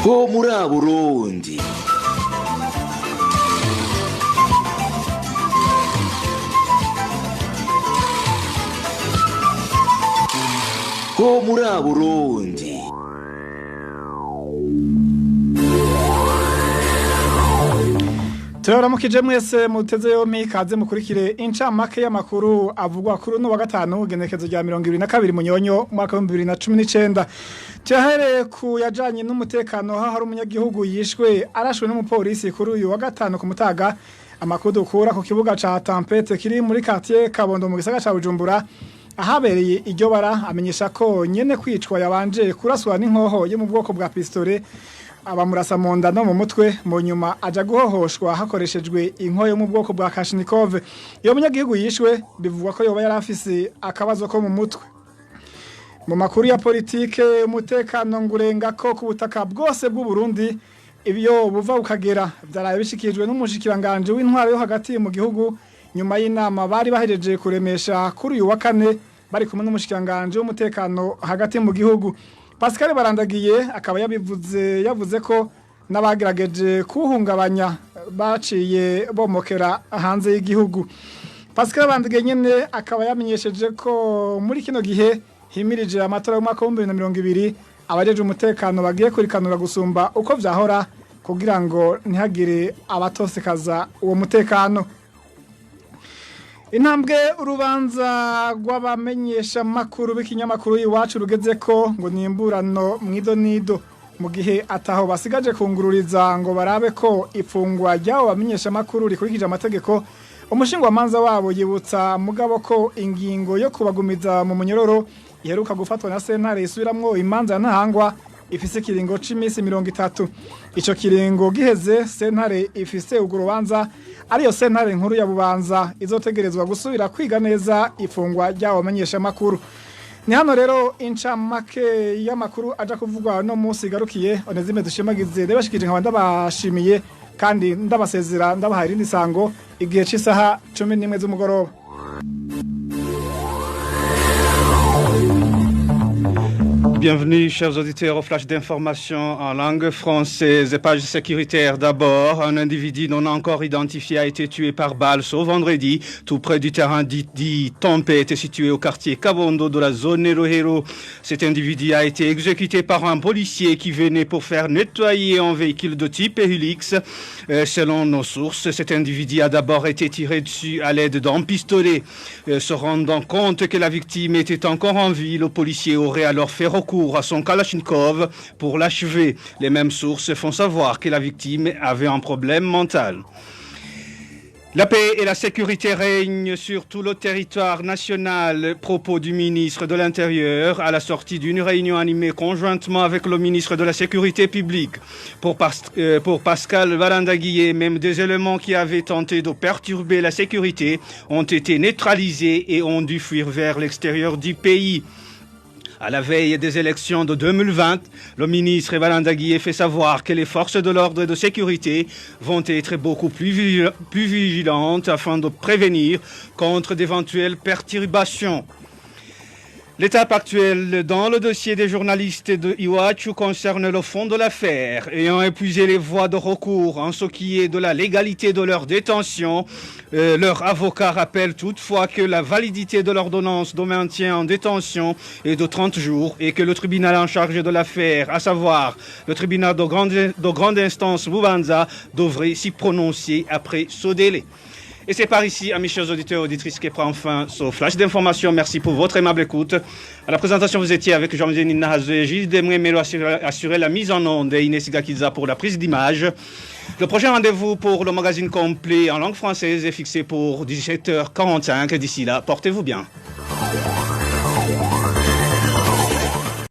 ho muri Burundi. Ho muri Burundi. Turamukije mwese muteze yompi kaze mukurikire incamake y'amakuru avugwa kuri no wa gatanu genekezo rya 22 munyonyo mwaka wa 2019. Cyahere ku yajanye n'umutekano ha hari umunyagihugu yishwe arashwe n'umupolisi kuri uyu wa gatanu ku Mutaga. Amakuru dukura ku kibuga ca Tempete kiri muri quartier Kabondo mu gisagara ca Bujumbura ahabereye iryo bara amenyesha ko nyene kwicwa yabanje kuraswa n'inkoho yo mu bwoko bwa pistolet abamurasa mu nda no mu mutwe mu nyuma aja guhohoshwa hakoreshejwe inkoyo mu bwoko bwa Kalashnikov. Iyo munyagihugu yishwe bivugwa ko yoba yarafise akabazo ko mu mutwe. Mu makuru ya politike umutekano ngurenga ko ku butaka bwose bw'u Burundi ibyo buva ukagera byaraye bishikijwe n'umushikiranganje w'intwaro yo hagati mu gihugu nyuma y'inama bari bahejeje kuremesha kuri uyu wa kane bari kumwe n'umushikiranganje w'umutekano hagati mu gihugu. Pascal Barandagiye akaba yavuze ko nabagerageje kuhungabanya baciye bomokera hanze y'igihugu. Pascal Barandagiye nyene akaba yamenyesheje ko muri kino gihe himirije amatora y'umwaka wa 2020 abajeje umutekano bagiye kurikanura gusumba uko vyahora kugira ngo ntihagire abatosekaza uwo mutekano. Intambwe urubanza rw'abamenyesha makuru b'ikinyamakuru iwacu rugeze ko ngo nimburano mwido nido mu gihe ataho basigaje kungururiza ngo barabe ko ifungwa ry'abo bamenyesha makuru rikurikije amategeko. Umushingwa manza wabo yibutsa mugabo ko ingingo yo kubagumiza mu munyororo iheruka gufatwa na sentare isubiramwo imanza ntahangwa ifise kiringo c'imisi 30. Ico kiringo giheze sentare ifise ugurubanza ariyo sentare nkuru ya Bubanza izotegerezwa gusubira kwiga neza ifungwa ry'abo bamenyesha makuru. Ni hano rero incamake y'amakuru aja kuvugwa no munsi garukiye Onezime dushimagize debashikije nkabanda bashimiye kandi ndabasezera ndabahaye irindi sango igihe c'isaha 11 z'umugoroba. Bienvenue, chers auditeurs, au flash d'information en langue française. Page sécuritaire d'abord. Un individu non encore identifié a été tué par balle ce vendredi, tout près du terrain dit Tempête, situé au quartier Kabondo de la zone Héro. Cet individu a été exécuté par un policier qui venait pour faire nettoyer un véhicule de type Hilux. Selon nos sources, cet individu a d'abord été tiré dessus à l'aide d'un pistolet. Se rendant compte que la victime était encore en vie, le policier aurait alors fait recours à son Kalachnikov pour l'achever. Les mêmes sources font savoir que la victime avait un problème mental. La paix et la sécurité règnent sur tout le territoire national. Propos du ministre de l'Intérieur à la sortie d'une réunion animée conjointement avec le ministre de la Sécurité publique. Pour Pascal Barandagié, même des éléments qui avaient tenté de perturber la sécurité ont été neutralisés et ont dû fuir vers l'extérieur du pays. À la veille des élections de 2020, le ministre Barandagié fait savoir que les forces de l'ordre et de sécurité vont être beaucoup plus vigilantes afin de prévenir contre d'éventuelles perturbations. L'étape actuelle dans le dossier des journalistes de Iwachu concerne le fond de l'affaire. Ayant épuisé les voies de recours en ce qui est de la légalité de leur détention, leur avocat rappelle toutefois que la validité de l'ordonnance de maintien en détention est de 30 jours et que le tribunal en charge de l'affaire, à savoir le tribunal de grande instance Bubanza, devrait s'y prononcer après ce délai. Et c'est par ici, amis chers auditeurs et auditrices, qui prend fin ce flash d'information. Merci pour votre aimable écoute. À la présentation, vous étiez avec Jean-Denis Nahazé, Gilles Demoué-Melo assurer la mise en onde et Inès Gakiza pour la prise d'image. Le prochain rendez-vous pour le magazine complet en langue française est fixé pour 17h45. D'ici là, portez-vous bien.